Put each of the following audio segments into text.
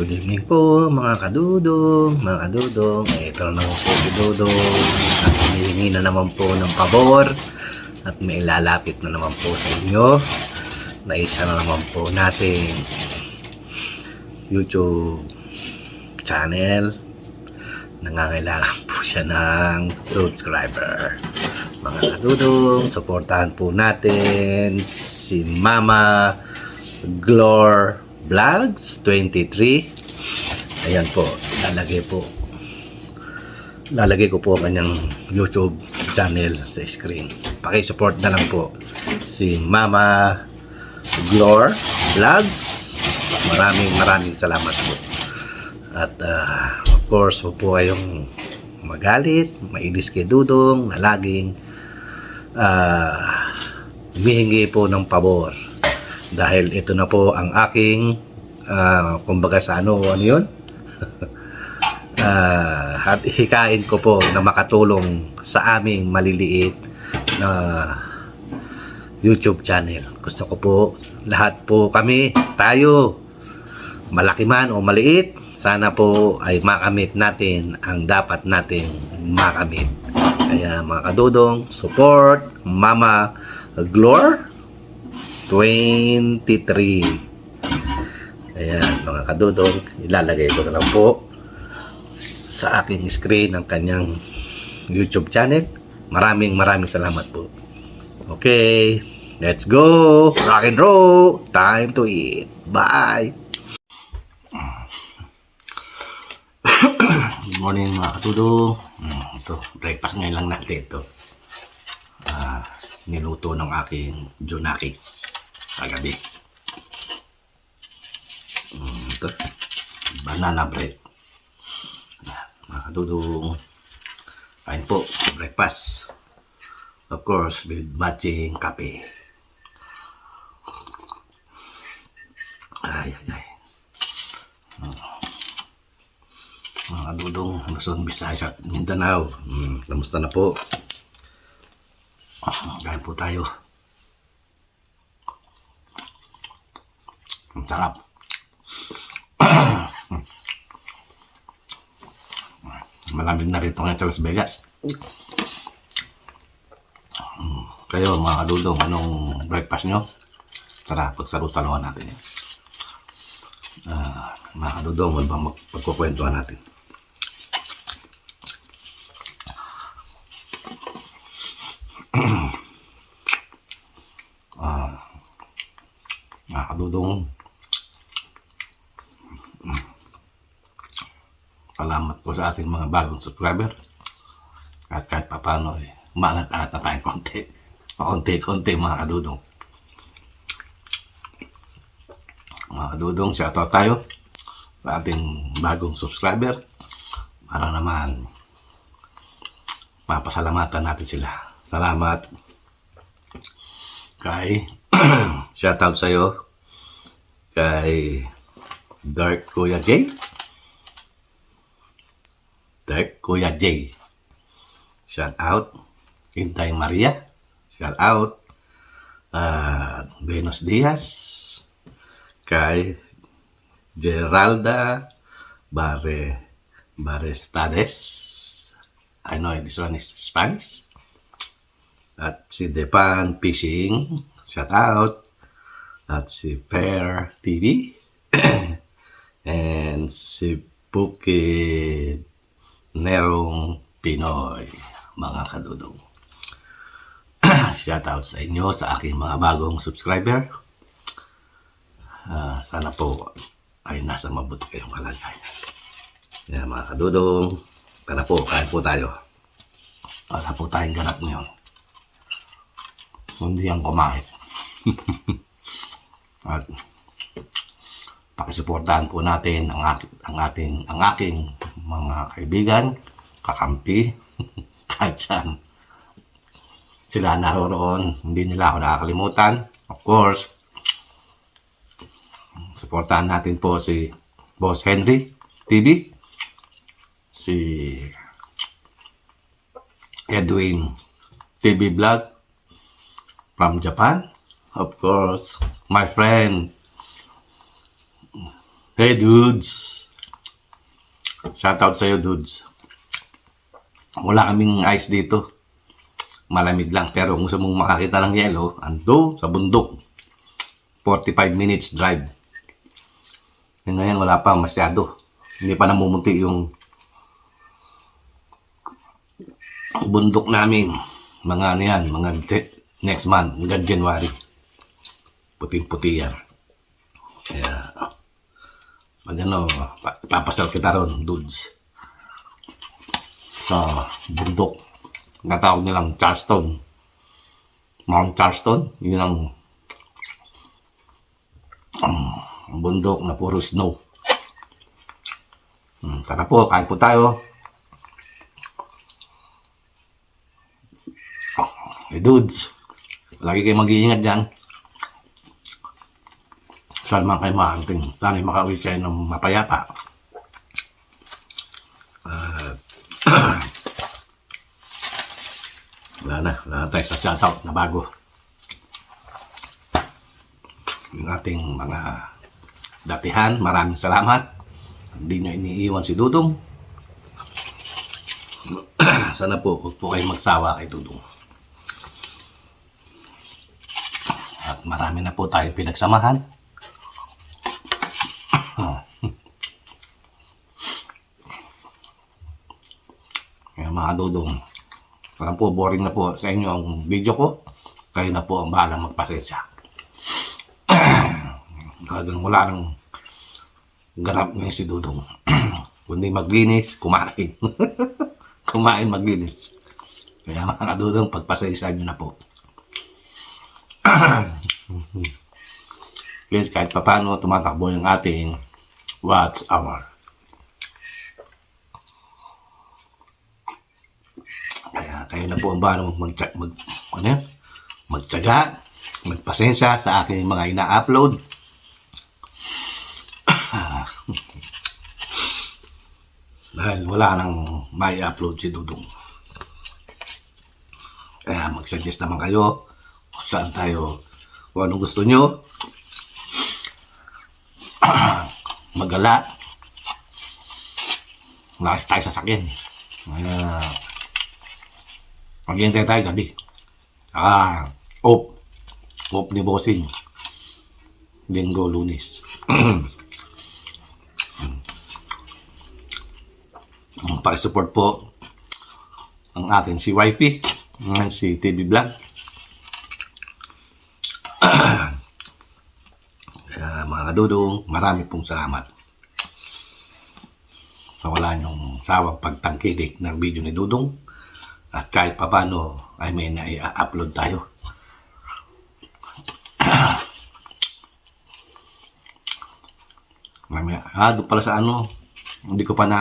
Good evening po mga kadudong, ito na naman po si Dudong at hinihingi na naman po ng pabor at may ilalapit na naman po sa inyo na isa na naman po nating YouTube channel. Nangangailangan po siya ng subscriber. Mga kadudong, supportahan po natin si Mama Glor Vlogs 23. Ayan po, lalagay ko po ang kanyang YouTube channel sa screen. Paki-support na lang po si Mama Glor Vlogs. Maraming salamat po. At of course, huwag po kayong magalit, mainis kay Dudong na laging humihingi po ng pabor. Dahil ito na po ang aking kumbaga sa ano yun at hikain ko po na makatulong sa aming maliliit na YouTube channel. Gusto ko po lahat po kami, tayo, malaki man o maliit, sana po ay makamit natin ang dapat nating makamit. Kaya mga kadudong, support Mama Glor 23. Ayan mga kadudong, ilalagay ko na lang po sa aking screen ang kanyang YouTube channel. Maraming salamat po. Okay, let's go! Rock and roll! Time to eat. Bye! Good morning mga kadudong. Ito, breakfast ngayon lang natin ito. Niluto ng aking Junakis kagabi. Ito, banana bread. Mga kadudong, kain po, breakfast. Of course, with matching kape. Ay. Mga kadudong, Luzon, Visayas at Mindanao. Kamusta na po? Kain po tayo. Ang sarap. Malamig na rito ngayon sa Las Vegas. Kayo mga kadudong, anong breakfast nyo? Tara, pagsalo-saluhan natin yan. Mga kadudong, wala bang pagkukwentuhan natin? Mga kadudong, salamat po sa ating mga bagong subscriber. At kahit papano, umangat-angat na tayong konti. Paunti-konti mga kadudong. Mga kadudong, shoutout tayo sa ating bagong subscriber. Para naman, papasalamatan natin sila. Salamat kay shoutout sa'yo kay Dark Kuya J. Shout out. Intay Maria. Shout out. Buenos Dias. Kay Geralda Barestades. I know this one is Spanish. At si Depan Fishing. Shout out. At si Fair TV. And si Bukid Nerong Pinoy, mga kadudong. Shoutout sa inyo, sa aking mga bagong subscriber. Sana po ay nasa mabuti kayong kalagayan. Yan mga kadudong, tara po, kain po tayo. Wala po tayong ganap ngayon. Hindi ang kumain. At pakisuportahan po natin ang aking mga kaibigan, kakampi, kahit saan sila naroroon, hindi nila ako nakakalimutan. Of course, suportahan natin po si Boss Henry TV, si Edwin TV Vlog from Japan, of course, my friend Hey Dudes Shoutout sa'yo, dudes. Wala kaming ice dito. Malamig lang. Pero kung gusto mong makakita ng yelo, ando sa bundok. 45 minutes drive. E ngayon, wala pa masyado. Hindi pa namumunti yung bundok namin. Mga ano yan, mga next month, hanggang January. Puting-puti yan. Kaya, pag ano, papasal kita ron, dudes. Sa bundok. Natawag nilang Charleston. Mount Charleston. Yun ang bundok na puro snow. Tara po, kain po tayo. Dudes, lagi kayo mag-iingat dyan. Saan man kayo makaanting. Sana'y makauwi kayo ng mapayapa. Wala na tayo sa shoutout na bago. Yung ating mga datihan, maraming salamat. Hindi nyo iniiwan si Dudong. Sana po, huwag po kayo magsawa kay Dudong. At marami na po tayong pinagsamahan. Kaya mga Dudong, parang po boring na po sa inyo ang video ko. Kayo na po ang bahalang magpasensya. Talagang wala nang ganap ngayon si Dudong. Kundi maglinis, kumain. Kumain, maglinis. Kaya mga Dudong, pagpasensya nyo na po. Yes, kahit pa paano tumatakbo yung ating watch hour. Kaya kayo na po ang bahala magtyaga, magpasensya sa aking mga ina-upload. Dahil wala nang mai-upload si Dudong. Kaya mag-suggest naman kayo kung saan tayo, kung anong gusto nyo. Magala. Wala tayo sasakyan. Maghihintay tayo gabi. Off ni Bossing. Linggo, Lunes. Pakisupport po ang akin si YP, si TV Vlog. Mga Dudong, marami pong salamat sa wala nyong sawang pagtangkilik ng video ni Dudong. At kahit pa paano ay may na-upload tayo. Doon pala sa ano, hindi ko pa na,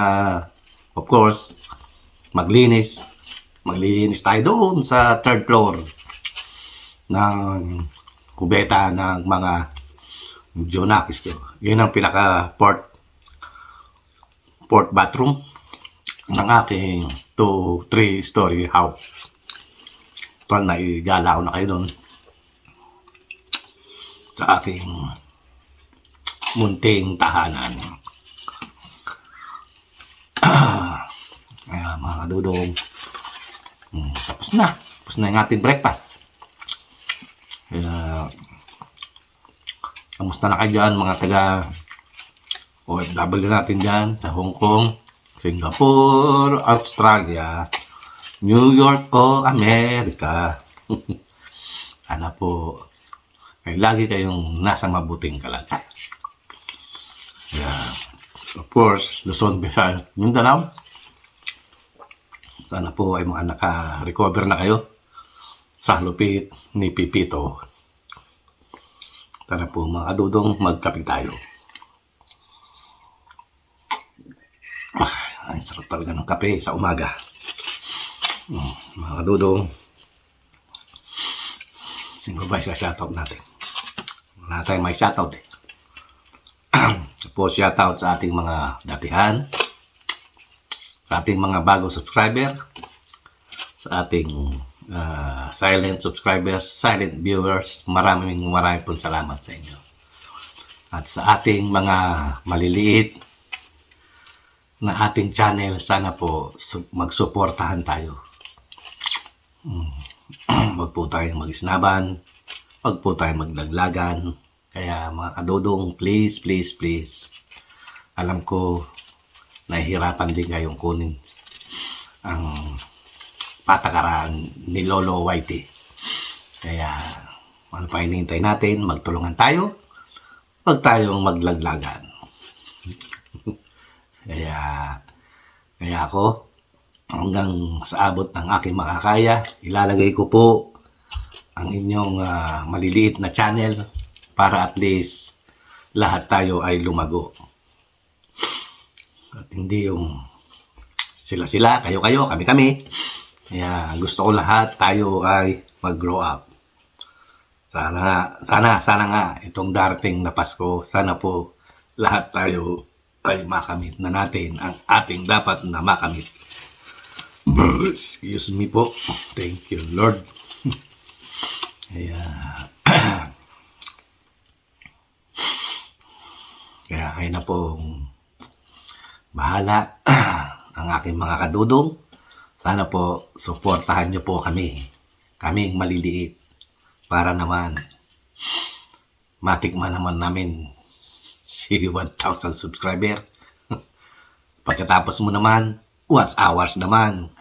of course, maglinis tayo doon sa third floor ng kubeta ng mga Jonakis ko. Yun ang pinaka port bathroom ng aking 2-3 story house. Ito na igalaw na kayo doon sa aking munting tahanan. Kaya mga Dudong, tapos na yung ating breakfast. Kaya kamusta na kayo dyan mga taga OFW natin dyan sa Hong Kong, Singapore, Australia, New York o Amerika. Sana po ay lagi kayong nasa mabuting kalagayan. Yeah. Of course, Luzon, Visayas, Mindanao. Sana po ay mga naka-recover na kayo sa lupit ni Pipito. Sana po mga Dudong, magkape tayo. Ay, sarap talaga ng kape sa umaga. Mga Dudong, sino ba sa shoutout natin? Wala tayong may shoutout eh. Po shoutout sa ating mga datihan, sa ating mga bagong subscriber, sa ating silent subscribers, silent viewers. Maraming pong salamat sa inyo. At sa ating mga maliliit na ating channel. Sana po magsuportahan tayo. Wag po tayong mag-isnaban, wag po tayong maglaglagan. Kaya mga kadudong, please, please, please. Alam ko, nahihirapan din kayong kunin ang patakaran ni Lolo Whitey. Kaya, ano pa hinihintay natin? Magtulungan tayo. Wag tayong maglaglagan. Kaya ako, hanggang sa abot ng aking makakaya, ilalagay ko po ang inyong maliliit na channel para at least lahat tayo ay lumago. At hindi yung sila-sila, kayo-kayo, kami-kami. Kaya gusto ko lahat tayo ay mag-grow up. Sana nga itong darating na Pasko, sana po lahat tayo ay makamit na natin ang ating dapat na makamit. Excuse me po. Thank you, Lord. Kaya kayo na pong bahala ang aking mga kadudong. Sana po suportahan niyo po kami. Kaming maliliit. Para naman matikman naman namin si 1,000 subscriber. Pagkatapos mo naman, what's ours naman?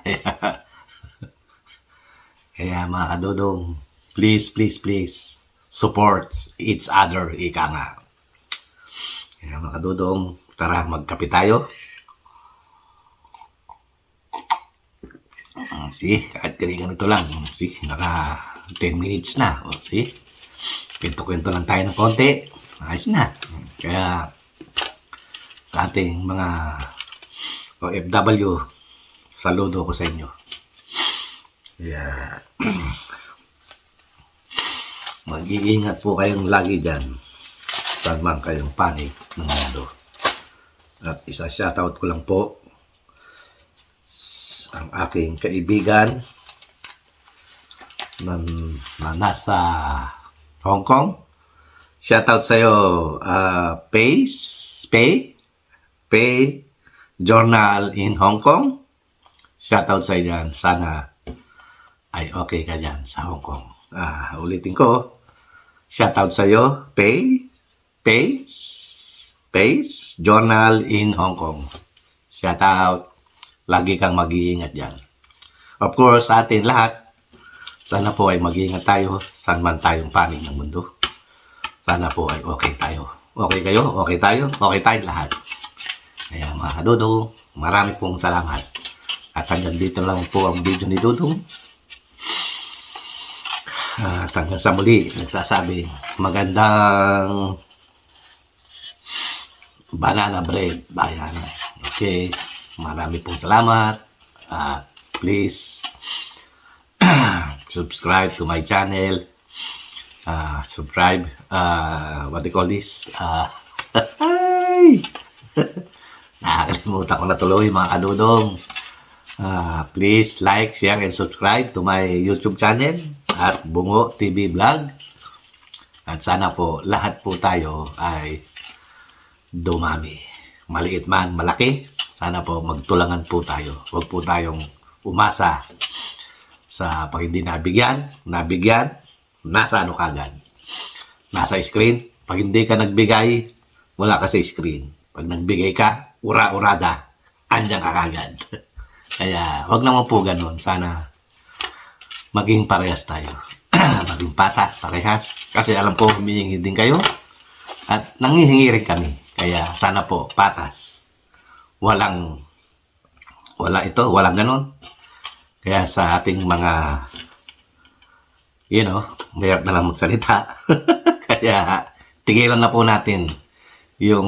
Kaya mga kadudong, please, please, please, support each other, ika nga. Kaya mga kadudong, tara magkape tayo. See, kahit ganito lang. See, naka 10 minutes na. O, see, kwento-kwento lang tayo ng konti. Ayos na. Kaya sa ating mga OFW, saludo ko sa inyo. Kaya mag-iingat po kayong lagi dyan. Saan man kayong panig ng mundo. At isa-shoutout ko lang po ang aking kaibigan na nasa Hong Kong. Shoutout sa'yo, Pay Journal in Hong Kong. Shoutout sa'yo dyan. Sana ay okay ka dyan sa Hong Kong. Ulitin ko. Shoutout sa'yo, Pay Journal in Hong Kong. Shoutout. Lagi kang mag-iingat dyan. Of course, sa atin lahat, sana po ay mag-iingat tayo saan man tayong panig ng mundo. Sana po ay okay tayo. Okay kayo? Okay tayo? Okay tayong lahat. Kaya mga kadudong, marami pong salamat. At hanggang dito lang po ang video ni Dudong. At hanggang sa muli, nagsasabi, magandang banana bread, bayan. Okay. Marami pong salamat. Please subscribe to my channel. Subscribe. What do you call this? Nakakalimutan ko na tuloy mga kadudong. Please like, share, and subscribe to my YouTube channel at Bungo TV Vlog. At sana po lahat po tayo ay dumami. Maliit man, malaki. Sana po magtulangan po tayo. Huwag po tayong umasa sa pag hindi nabigyan, nasa ano kagad. Nasa screen. Pag hindi ka nagbigay, wala ka sa screen. Pag nagbigay ka, ura-urada, andyan ka kagad. Kaya huwag naman po ganun. Sana maging parehas tayo. Maging patas, parehas. Kasi alam ko, humihingi din kayo. At nangihingi rin kami. Kaya sana po, patas. Walang ganon. Kaya sa ating mga, mayroon na lang magsalita. Kaya, tigilan na po natin yung,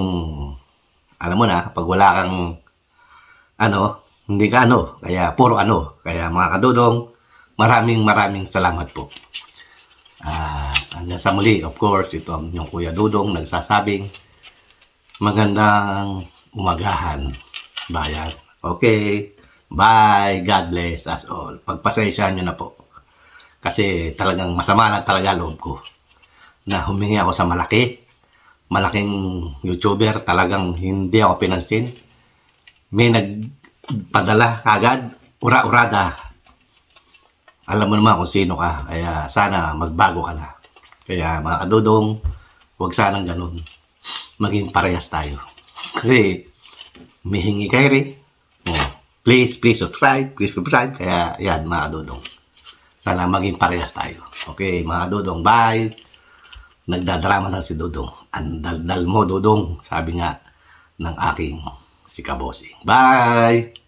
alam mo na, pag wala kang, hindi ka kaya puro Kaya mga kadudong, maraming salamat po. Hanggang sa muli, of course, ito ang inyong Kuya Dudong nagsasabing, magandang umagahan, bayan. Okay. Bye. God bless us all. Pagpasensyahan nyo na po. Kasi talagang masama na talaga loob ko. Na humingi ako sa malaking YouTuber. Talagang hindi ako pinansin. may nagpadala kagad, ura-urada. Alam mo naman kung sino ka, kaya sana magbago ka na. Kaya mga kadudong, huwag sanang ganun. Maging parehas tayo. Kasi, may hingi kayo rin. Oh, please subscribe, Kaya, yan mga kadudong. Sana maging parehas tayo. Okay, mga kadudong, bye. Nagdadrama na si Dudong. Ang daldal mo, Dudong. Sabi nga ng aking si Kabosing. Bye!